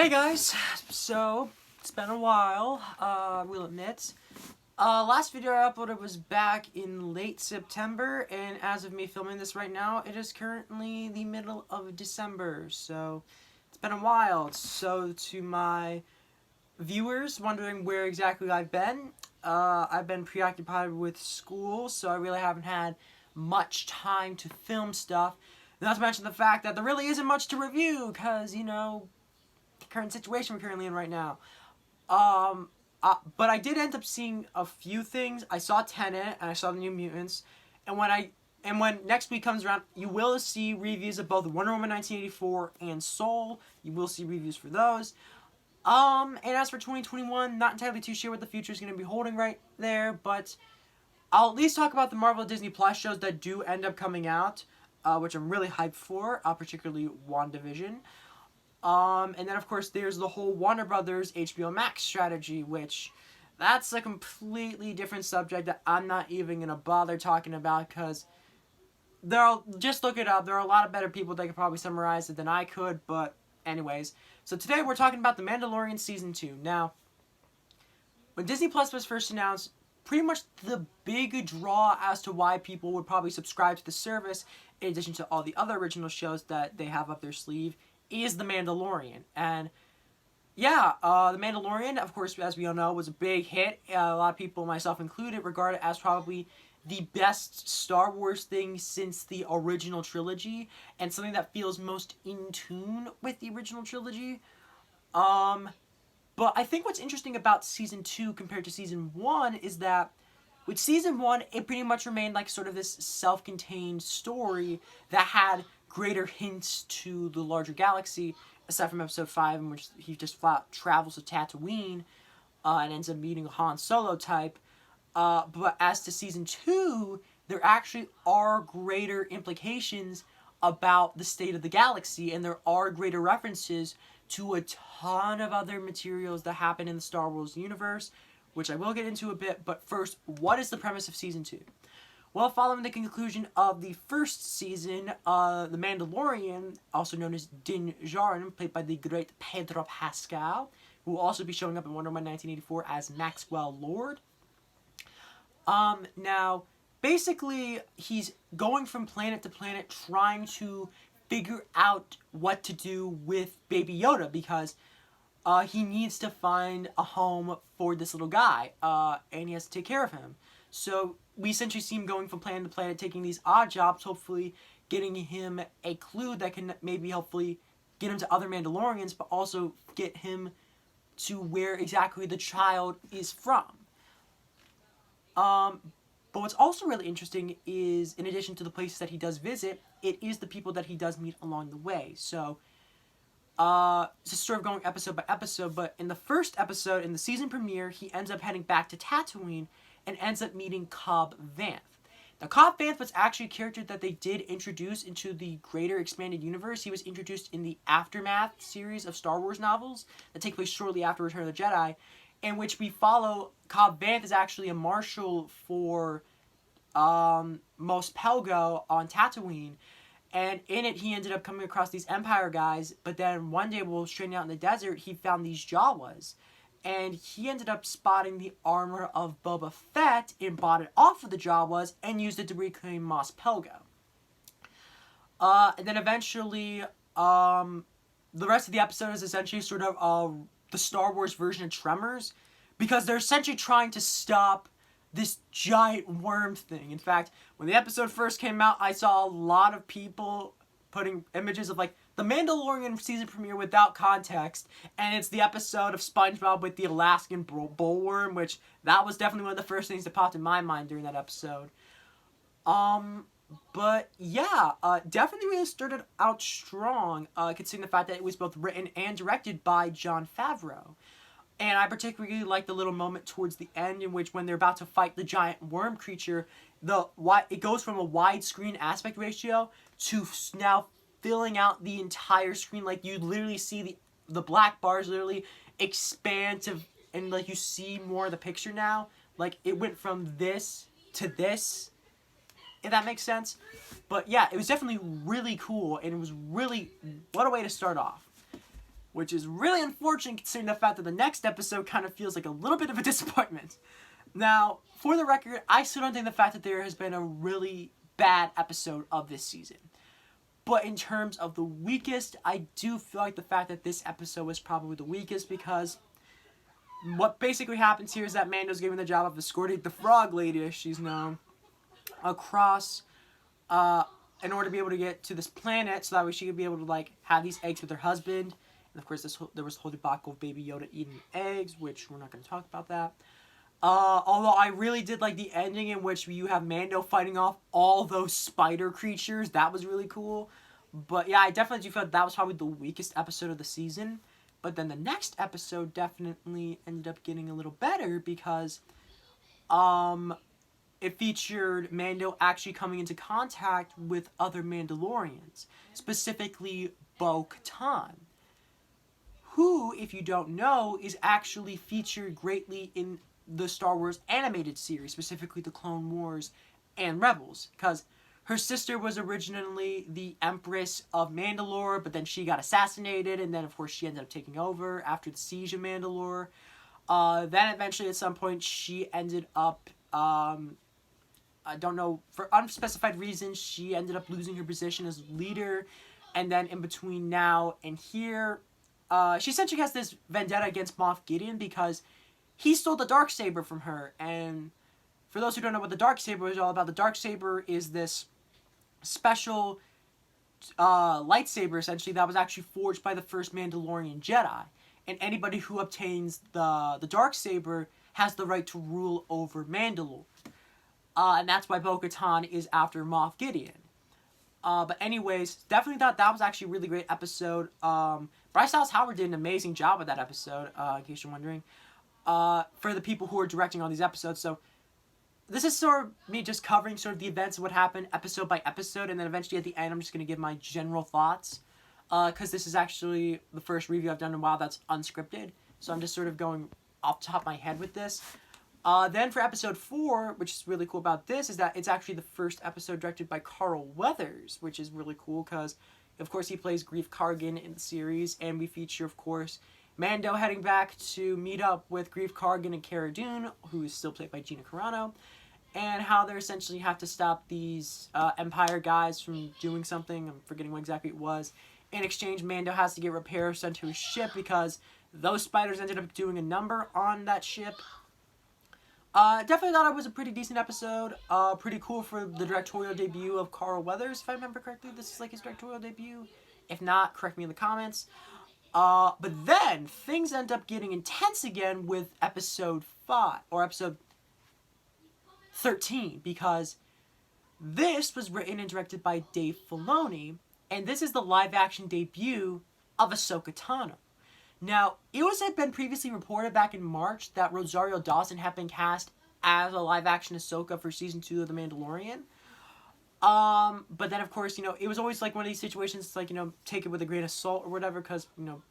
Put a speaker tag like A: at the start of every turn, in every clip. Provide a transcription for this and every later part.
A: Hey guys, so it's been a while, we'll admit. Last video I uploaded was back in late September, and as of me filming this right now, it is currently the middle of December, so it's been a while. So to my viewers wondering where exactly I've been preoccupied with school, so I really haven't had much time to film stuff. Not to mention the fact that there really isn't much to review, because, you know, current situation we're currently in right now. But I did end up seeing a few things. I saw Tenet, and I saw the New Mutants, and when next week comes around, you will see reviews of both Wonder Woman 1984 and Soul. You will see reviews for those. And as for 2021, not entirely too sure what the future is going to be holding right there, but I'll at least talk about the Marvel Disney Plus shows that do end up coming out, which I'm really hyped for, particularly WandaVision. And then, of course, there's the whole Warner Brothers HBO Max strategy, which that's a completely different subject that I'm not even going to bother talking about, because just look it up. There are a lot of better people that could probably summarize it than I could, but anyways. So today we're talking about The Mandalorian Season 2. Now, when Disney Plus was first announced, pretty much the big draw as to why people would probably subscribe to the service, in addition to all the other original shows that they have up their sleeve, is The Mandalorian. And yeah, The Mandalorian, of course, as we all know, was a big hit. A lot of people, myself included, regard it as probably the best Star Wars thing since the original trilogy, and something that feels most in tune with the original trilogy. But I think what's interesting about Season 2 compared to Season 1 is that with Season 1, it pretty much remained like sort of this self-contained story that had greater hints to the larger galaxy, aside from Episode 5, in which he just flat travels to Tatooine and ends up meeting a Han Solo type. But as to Season 2, there actually are greater implications about the state of the galaxy, and there are greater references to a ton of other materials that happen in the Star Wars universe, which I will get into a bit. But first, what is the premise of Season 2? Well, following the conclusion of the first season, The Mandalorian, also known as Din Djarin, played by the great Pedro Pascal, who will also be showing up in Wonder Woman 1984 as Maxwell Lord. Now, basically, he's going from planet to planet trying to figure out what to do with Baby Yoda, because he needs to find a home for this little guy, and he has to take care of him. So we essentially see him going from planet to planet, taking these odd jobs, hopefully getting him a clue that can maybe hopefully get him to other Mandalorians, but also get him to where exactly the child is from. But what's also really interesting is, in addition to the places that he does visit, it is the people that he does meet along the way. So, it's sort of going episode by episode, but in the first episode, in the season premiere, he ends up heading back to Tatooine and ends up meeting Cobb Vanth. Now, Cobb Vanth was actually a character that they did introduce into the greater expanded universe. He was introduced in the Aftermath series of Star Wars novels that take place shortly after Return of the Jedi, in which we follow Cobb Vanth is actually a marshal for Mos Pelgo on Tatooine. And in it, he ended up coming across these Empire guys, but then one day while straining out in the desert, he found these Jawas. And he ended up spotting the armor of Boba Fett and bought it off of the Jawas and used it to reclaim Mos Pelgo. And then eventually, the rest of the episode is essentially sort of the Star Wars version of Tremors, because they're essentially trying to stop this giant worm thing. In fact, when the episode first came out, I saw a lot of people putting images of, like, the Mandalorian season premiere without context, and it's the episode of SpongeBob with the Alaskan bullworm, which that was definitely one of the first things that popped in my mind during that episode. But yeah, definitely really started out strong, considering the fact that it was both written and directed by Jon Favreau. And I particularly like the little moment towards the end in which, when they're about to fight the giant worm creature, it goes from a widescreen aspect ratio to now filling out the entire screen. Like, you literally see the black bars literally expand to, and like you see more of the picture now. Like, it went from this to this, if that makes sense. But yeah, it was definitely really cool, and it was really, what a way to start off. which is really unfortunate considering the fact that the next episode kind of feels like a little bit of a disappointment. Now, for the record, I still don't think the fact that there has been a really bad episode of this season. But in terms of the weakest, I do feel like the fact that this episode was probably the weakest because what basically happens here is that Mando's given the job of escorting the frog lady, as she's known, across in order to be able to get to this planet so that way she could be able to like have these eggs with her husband. And of course there was the whole debacle of Baby Yoda eating eggs, which we're not going to talk about that. Although I really did like the ending in which you have Mando fighting off all those spider creatures. That was really cool. But yeah, I definitely do feel like that was probably the weakest episode of the season. But then the next episode definitely ended up getting a little better because it featured Mando actually coming into contact with other Mandalorians, specifically Bo-Katan, who, if you don't know, is actually featured greatly in the Star Wars animated series, specifically the Clone Wars and Rebels, because her sister was originally the Empress of Mandalore, but then she got assassinated, and then of course she ended up taking over after the siege of Mandalore. Then eventually at some point she ended up, I don't know, for unspecified reasons, she ended up losing her position as leader, and then in between now and here, she essentially has this vendetta against Moff Gideon because he stole the Darksaber from her. And for those who don't know what the Darksaber is all about, the Darksaber is this special lightsaber, essentially, that was actually forged by the first Mandalorian Jedi. And anybody who obtains the Darksaber has the right to rule over Mandalore. And that's why Bo-Katan is after Moff Gideon. But anyways, definitely thought that was actually a really great episode. Bryce Dallas Howard did an amazing job with that episode, in case you're wondering. For the people who are directing all these episodes. So this is sort of me just covering sort of the events of what happened episode by episode, and then eventually at the end I'm just going to give my general thoughts, because this is actually the first review I've done in a while that's unscripted, so I'm just sort of going off the top of my head with this. Then for episode 4, which is really cool about this, is that it's actually the first episode directed by Carl Weathers, which is really cool because, of course, he plays Greef Kargan in the series, and we feature, of course, Mando heading back to meet up with Greef Kargan and Cara Dune, who is still played by Gina Carano, and how they essentially have to stop these Empire guys from doing something. I'm forgetting what exactly it was. In exchange, Mando has to get repairs sent to his ship because those spiders ended up doing a number on that ship. Definitely thought it was a pretty decent episode. Pretty cool for the directorial debut of Carl Weathers, if I remember correctly. This is like his directorial debut. If not, correct me in the comments. But then things end up getting intense again with episode 5 or episode 13, because this was written and directed by Dave Filoni, and this is the live-action debut of Ahsoka Tano. Now, it had been previously reported back in March that Rosario Dawson had been cast as a live-action Ahsoka for Season 2 of The Mandalorian. But then, of course, it was always like one of these situations, like, take it with a grain of salt or whatever, because, never.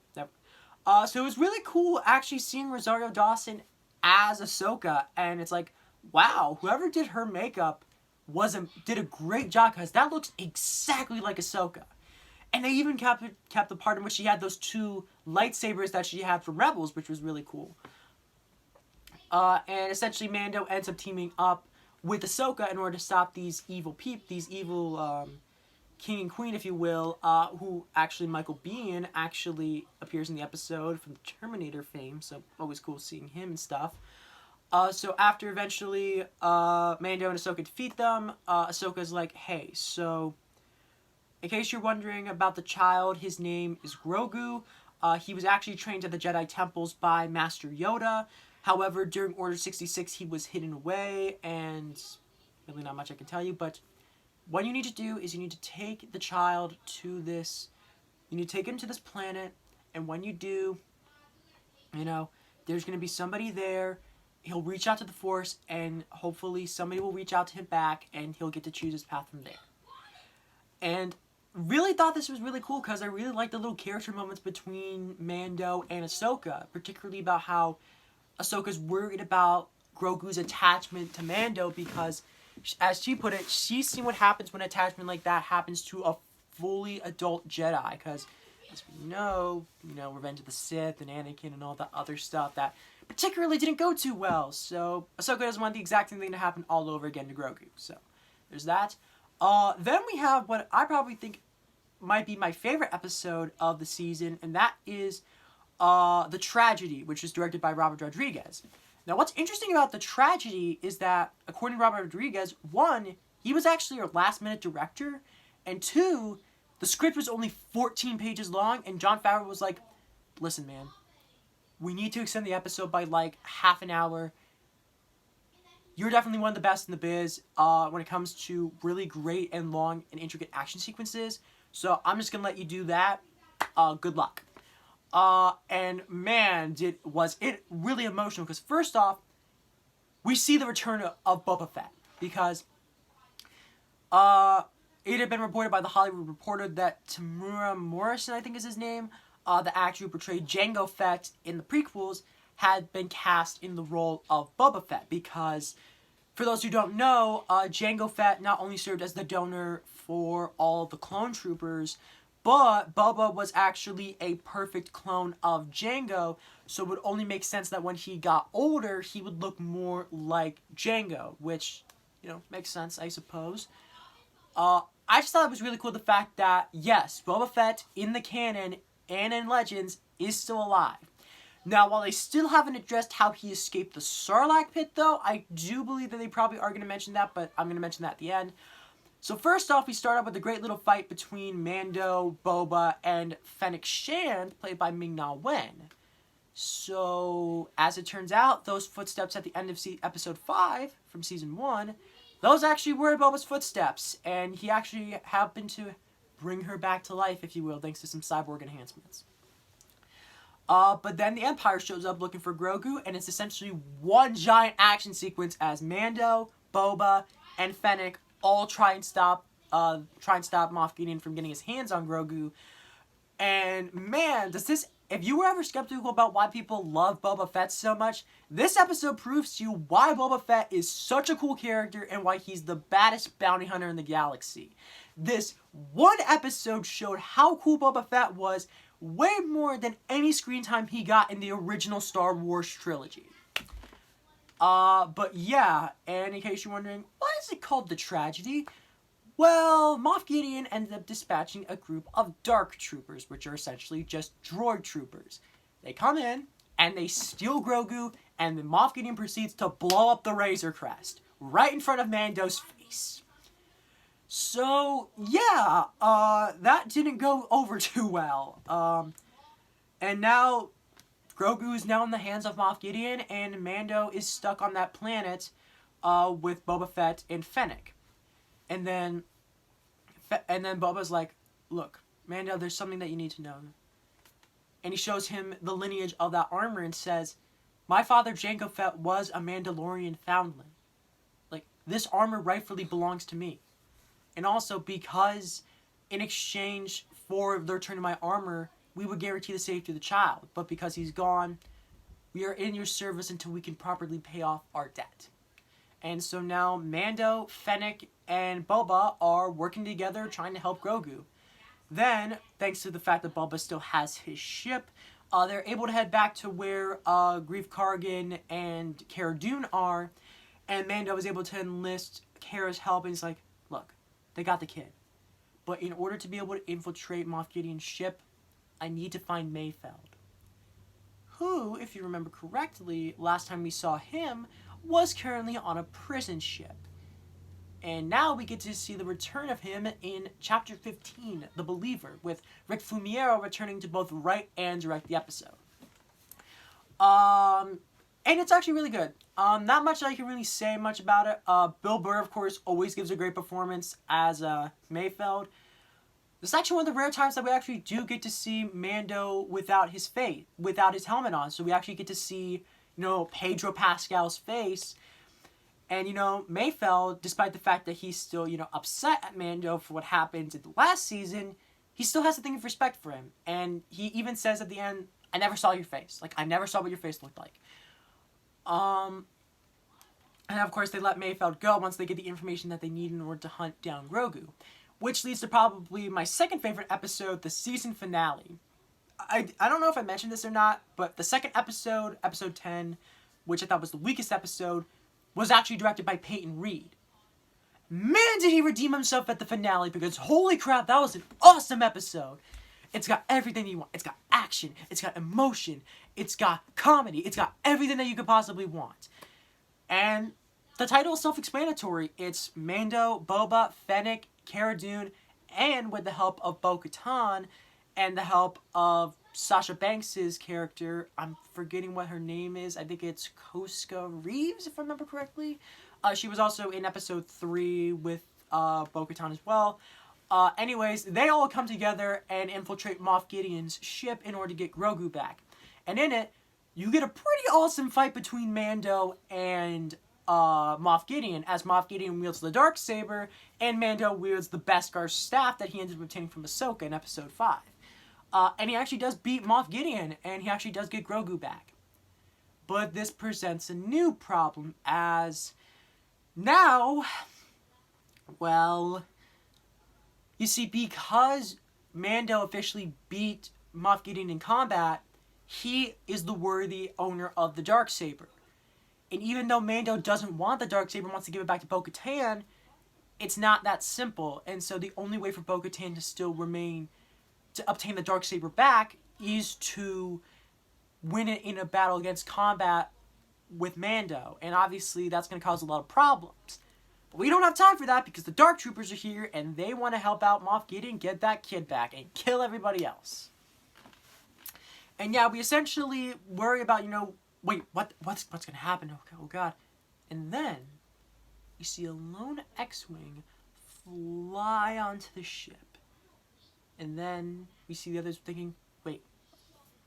A: So it was really cool actually seeing Rosario Dawson as Ahsoka, and it's like, wow, whoever did her makeup did a great job, because that looks exactly like Ahsoka. And they even kept the part in which she had those 2 lightsabers that she had from Rebels, which was really cool. And essentially Mando ends up teaming up with Ahsoka in order to stop these evil king and queen, if you will, who actually Michael Biehn actually appears in the episode from the Terminator fame, so always cool seeing him and stuff. So after eventually Mando and Ahsoka defeat them, Ahsoka's like, hey, so in case you're wondering about the child, his name is Grogu. He was actually trained at the Jedi temples by Master Yoda. However, during Order 66, he was hidden away, and really not much I can tell you, but what you need to do is you need to take the child to this, you need to take him to this planet, and when you do, there's going to be somebody there. He'll reach out to the Force, and hopefully somebody will reach out to him back, and he'll get to choose his path from there. And really thought this was really cool, because I really liked the little character moments between Mando and Ahsoka, particularly about how Ahsoka's worried about Grogu's attachment to Mando, because, as she put it, she's seen what happens when attachment like that happens to a fully adult Jedi, because as we know, Revenge of the Sith and Anakin and all that other stuff that particularly didn't go too well. So Ahsoka doesn't want the exact same thing to happen all over again to Grogu. So there's that. Then we have what I probably think might be my favorite episode of the season, and that is The Tragedy, which is directed by Robert Rodriguez. Now, what's interesting about The Tragedy is that, according to Robert Rodriguez, one, he was actually a last-minute director, and two, the script was only 14 pages long, and Jon Favreau was like, listen, man, we need to extend the episode by, like, half an hour. You're definitely one of the best in the biz when it comes to really great and long and intricate action sequences, so I'm just going to let you do that. Good luck. And man, was it really emotional, because first off, we see the return of Boba Fett, because it had been reported by The Hollywood Reporter that Tamura Morrison, I think is his name, the actor who portrayed Jango Fett in the prequels, had been cast in the role of Boba Fett, because, for those who don't know, Jango Fett not only served as the donor for all of the clone troopers, but Boba was actually a perfect clone of Jango, so it would only make sense that when he got older, he would look more like Jango, which, makes sense, I suppose. I just thought it was really cool the fact that, yes, Boba Fett in the canon and in Legends is still alive. Now, while they still haven't addressed how he escaped the Sarlacc pit, though, I do believe that they probably are going to mention that, but I'm going to mention that at the end. So first off, we start out with a great little fight between Mando, Boba, and Fennec Shand, played by Ming-Na Wen. So, as it turns out, those footsteps at the end of episode 5 from season 1, those actually were Boba's footsteps, and he actually happened to bring her back to life, if you will, thanks to some cyborg enhancements. But then the Empire shows up looking for Grogu, and it's essentially one giant action sequence as Mando, Boba, and Fennec all try and stop Moff Gideon from getting his hands on Grogu. And man, if you were ever skeptical about why people love Boba Fett so much, this episode proves to you why Boba Fett is such a cool character and why he's the baddest bounty hunter in the galaxy. This one episode showed how cool Boba Fett was, way more than any screen time he got in the original Star Wars trilogy. But yeah, and in case you're wondering, why is it called The Tragedy? Well, Moff Gideon ended up dispatching a group of dark troopers, which are essentially just droid troopers. They come in, and they steal Grogu, and then Moff Gideon proceeds to blow up the Razor Crest, right in front of Mando's face. So, yeah, that didn't go over too well. And now Grogu is now in the hands of Moff Gideon, and Mando is stuck on that planet with Boba Fett and Fennec. And then Boba's like, look, Mando, there's something that you need to know. And he shows him the lineage of that armor and says, my father Jango Fett was a Mandalorian foundling. Like, this armor rightfully belongs to me. And also because in exchange for the return of my armor, we would guarantee the safety of the child. But because he's gone, we are in your service until we can properly pay off our debt. And so now Mando, Fennec, and Boba are working together trying to help Grogu. Then, thanks to the fact that Boba still has his ship, they're able to head back to where Greef Kargan and Cara Dune are. And Mando is able to enlist Cara's help, and he's like, look, they got the kid. But in order to be able to infiltrate Moff Gideon's ship, I need to find Mayfeld. Who, if you remember correctly, last time we saw him, was currently on a prison ship. And now we get to see the return of him in Chapter 15, The Believer, with Rick Famuyiwa returning to both write and direct the episode. And it's actually really good. Not much I can really say much about it. Bill Burr, of course, always gives a great performance as Mayfeld. This is actually one of the rare times that we actually do get to see Mando without his helmet on. So we actually get to see, Pedro Pascal's face. And, Mayfeld, despite the fact that he's still, upset at Mando for what happened in the last season, he still has a thing of respect for him. And he even says at the end, I never saw your face. Like, I never saw what your face looked like. And of course, they let Mayfeld go once they get the information that they need in order to hunt down Grogu. which leads to probably my second favorite episode, the season finale. I don't know if I mentioned this or not, but the second episode, episode 10, which I thought was the weakest episode, was actually directed by Peyton Reed. Man, did he redeem himself at the finale, because holy crap, that was an awesome episode. It's got everything you want. It's got action. It's got emotion. It's got comedy. It's got everything that you could possibly want. And the title is self-explanatory. It's Mando, Boba, Fennec, Cara Dune, and with the help of Bo-Katan and the help of Sasha Banks' character, I'm forgetting what her name is. I think it's Koska Reeves, if I remember correctly. She was also in episode 3 with Bo-Katan as well. Anyways, they all come together and infiltrate Moff Gideon's ship in order to get Grogu back. And in it, you get a pretty awesome fight between Mando and Moff Gideon, as Moff Gideon wields the Darksaber, and Mando wields the Beskar staff that he ended up obtaining from Ahsoka in episode 5. And he actually does beat Moff Gideon, and he actually does get Grogu back. But this presents a new problem, as now, well, you see, because Mando officially beat Moff Gideon in combat, he is the worthy owner of the Darksaber. And even though Mando doesn't want the Darksaber, wants to give it back to Bo-Katan, it's not that simple. And so the only way for Bo-Katan to still remain, to obtain the Darksaber back, is to win it in a battle against combat with Mando. And obviously that's going to cause a lot of problems. But we don't have time for that, because the Dark Troopers are here and they want to help out Moff Gideon get that kid back and kill everybody else. And yeah, we essentially worry about, wait, what's going to happen? Oh god. And then you see a lone X-Wing fly onto the ship. And then we see the others thinking, wait,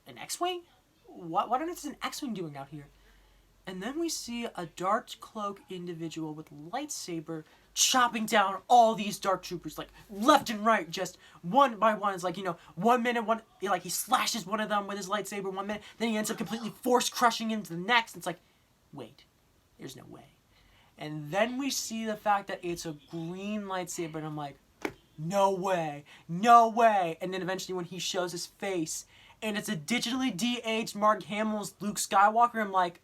A: an X-Wing? What is an X-Wing doing out here? And then we see a dark cloak individual with a lightsaber chopping down all these Dark Troopers, like, left and right, just one by one. It's like, 1 minute, he slashes one of them with his lightsaber 1 minute, then he ends up completely force crushing him to the next. It's like, wait, there's no way. And then we see the fact that it's a green lightsaber, and I'm like, no way, no way. And then eventually when he shows his face, and it's a digitally de-aged Mark Hamill's Luke Skywalker, I'm like,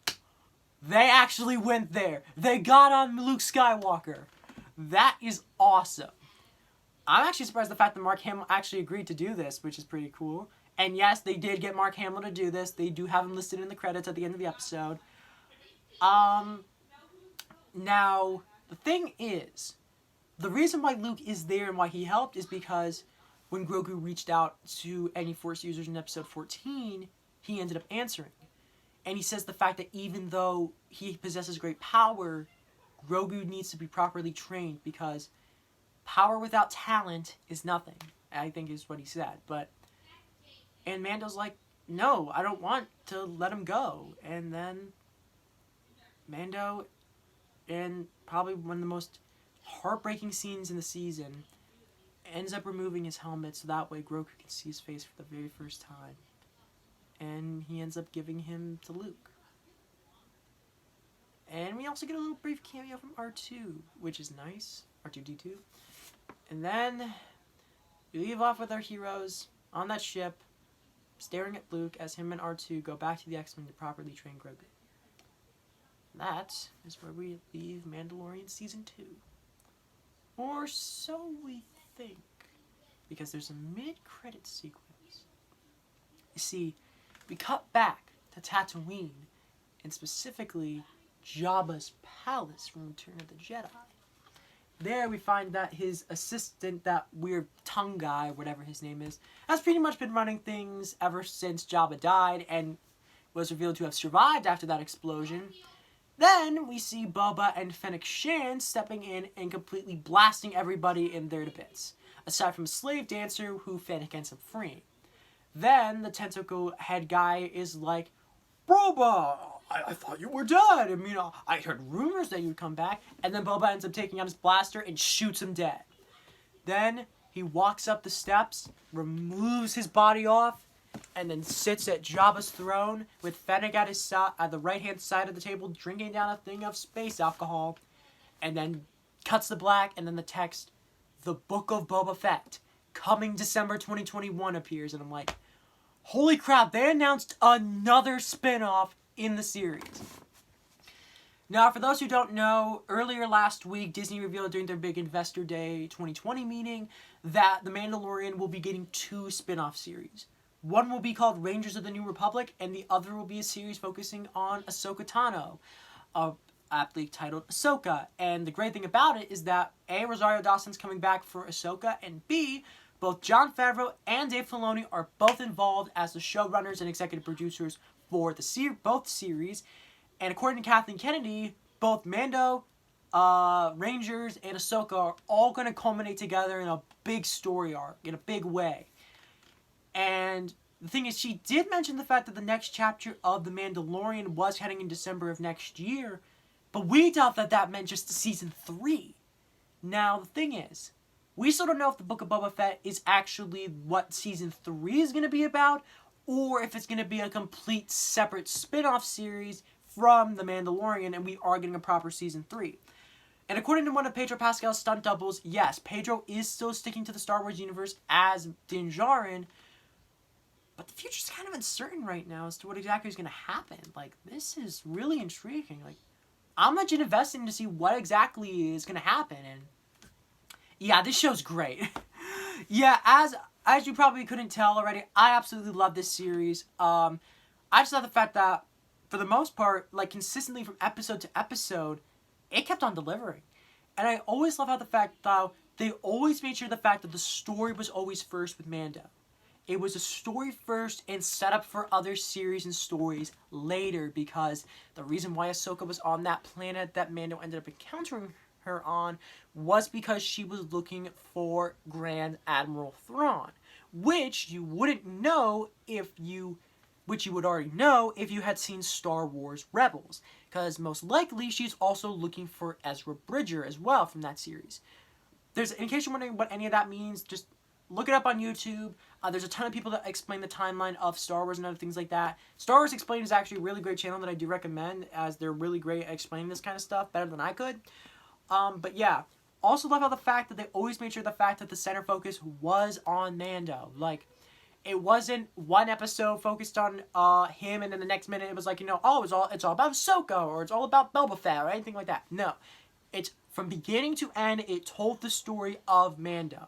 A: they actually went there. They got on Luke Skywalker. That is awesome. I'm actually surprised the fact that Mark Hamill actually agreed to do this, which is pretty cool. And yes, they did get Mark Hamill to do this. They do have him listed in the credits at the end of the episode. Now, the thing is, the reason why Luke is there and why he helped is because when Grogu reached out to any Force users in episode 14, he ended up answering. And he says the fact that even though he possesses great power, Grogu needs to be properly trained, because power without talent is nothing, I think is what he said. And Mando's like, no, I don't want to let him go. And then Mando, in probably one of the most heartbreaking scenes in the season, ends up removing his helmet so that way Grogu can see his face for the very first time. And he ends up giving him to Luke. And we also get a little brief cameo from R2, which is nice. R2-D2. And then we leave off with our heroes on that ship, staring at Luke as him and R2 go back to the X-Wing to properly train Grogu. That is where we leave Mandalorian Season 2. Or so we think. Because there's a mid-credit sequence. You see, we cut back to Tatooine, and specifically Jabba's palace from Return of the Jedi. There we find that his assistant, that weird tongue guy, whatever his name is, has pretty much been running things ever since Jabba died and was revealed to have survived after that explosion. Then we see Boba and Fennec Shan stepping in and completely blasting everybody in there to bits, aside from a slave dancer who Fennec ends up freeing. Then the tentacle head guy is like, Boba, I thought you were dead. I mean, I heard rumors that you'd come back. And then Boba ends up taking out his blaster and shoots him dead. Then he walks up the steps, removes his body off, and then sits at Jabba's throne with Fennec at his side, at the right-hand side of the table, drinking down a thing of space alcohol. And then cuts the black, and then the text, The Book of Boba Fett, coming December 2021 appears, and I'm like, holy crap, they announced another spin-off in the series. Now, for those who don't know, earlier last week, Disney revealed during their big Investor Day 2020 meeting that The Mandalorian will be getting 2 spin-off series. One will be called Rangers of the New Republic, and the other will be a series focusing on Ahsoka Tano, aptly titled Ahsoka. And the great thing about it is that A, Rosario Dawson's coming back for Ahsoka, and B, both Jon Favreau and Dave Filoni are both involved as the showrunners and executive producers for both series. And according to Kathleen Kennedy, both Mando, Rangers, and Ahsoka are all going to culminate together in a big story arc, in a big way. And the thing is, she did mention the fact that the next chapter of The Mandalorian was heading in December of next year, but we thought that that meant just season 3. Now, the thing is, we still don't know if the Book of Boba Fett is actually what season 3 is going to be about, or if it's going to be a complete separate spin-off series from The Mandalorian, and we are getting a proper season 3. And according to one of Pedro Pascal's stunt doubles, yes, Pedro is still sticking to the Star Wars universe as Din Djarin, but the future's kind of uncertain right now as to what exactly is going to happen. Like, this is really intriguing. Like, I'm legit invested to see what exactly is going to happen, and yeah, this show's great. Yeah, as you probably couldn't tell already, I absolutely love this series. I just love the fact that, for the most part, like, consistently from episode to episode, it kept on delivering. And I always love how the fact that they always made sure the fact that the story was always first with Mando. It was a story first and set up for other series and stories later, because the reason why Ahsoka was on that planet that Mando ended up encountering her on was because she was looking for Grand Admiral Thrawn, which you wouldn't know which you would already know if you had seen Star Wars Rebels, because most likely she's also looking for Ezra Bridger as well from that series. In case you're wondering what any of that means, just look it up on YouTube. There's a ton of people that explain the timeline of Star Wars and other things like that. Star Wars Explained is actually a really great channel that I do recommend, as they're really great at explaining this kind of stuff better than I could. But yeah, also love how the fact that they always made sure the fact that the center focus was on Mando. Like, it wasn't one episode focused on him, and then the next minute it was like, oh, it's all about Ahsoka, or it's all about Boba Fett, or anything like that. No, it's from beginning to end, it told the story of Mando.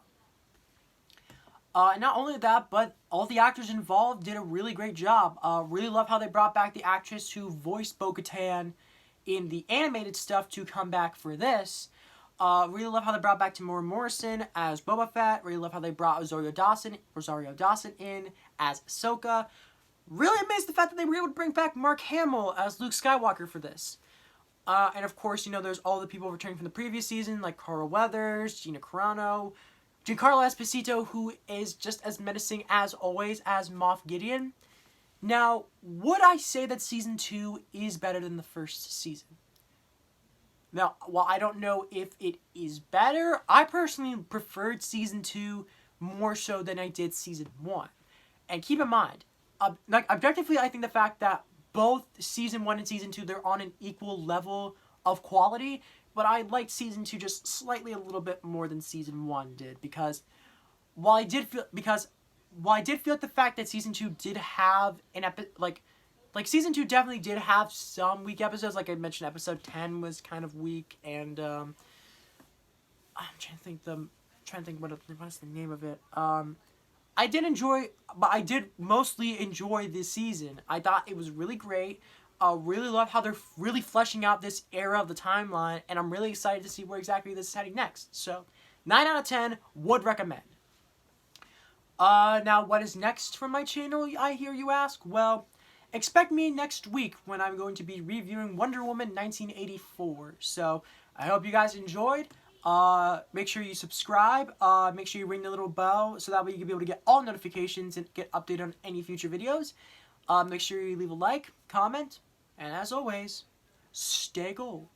A: And not only that, but all the actors involved did a really great job. Really love how they brought back the actress who voiced Bo-Katan in the animated stuff to come back for this. Really love how they brought back Tamora Morrison as Boba Fett. Really love how they brought Rosario Dawson in as Ahsoka. Really amazed the fact that they were able to bring back Mark Hamill as Luke Skywalker for this. And of course, there's all the people returning from the previous season, like Carl Weathers, Gina Carano, Giancarlo Esposito, who is just as menacing as always as Moff Gideon. Now, would I say that Season 2 is better than the first season? Now, while I don't know if it is better, I personally preferred Season 2 more so than I did Season 1. And keep in mind, objectively, I think the fact that both Season 1 and Season 2, they're on an equal level of quality, but I liked Season 2 just slightly a little bit more than Season 1 did, because while I did feel like the fact that Season 2 did have an like Season 2 definitely did have some weak episodes. Like I mentioned, Episode 10 was kind of weak, and I'm trying to think what's the name of it. I did mostly enjoy this season. I thought it was really great. Really love how they're really fleshing out this era of the timeline, and I'm really excited to see where exactly this is heading next. So, 9 out of 10, would recommend. Now, what is next from my channel, I hear you ask? Well, expect me next week when I'm going to be reviewing Wonder Woman 1984. So, I hope you guys enjoyed. Make sure you subscribe. Make sure you ring the little bell so that way you can be able to get all notifications and get updated on any future videos. Make sure you leave a like, comment, and as always, stay gold.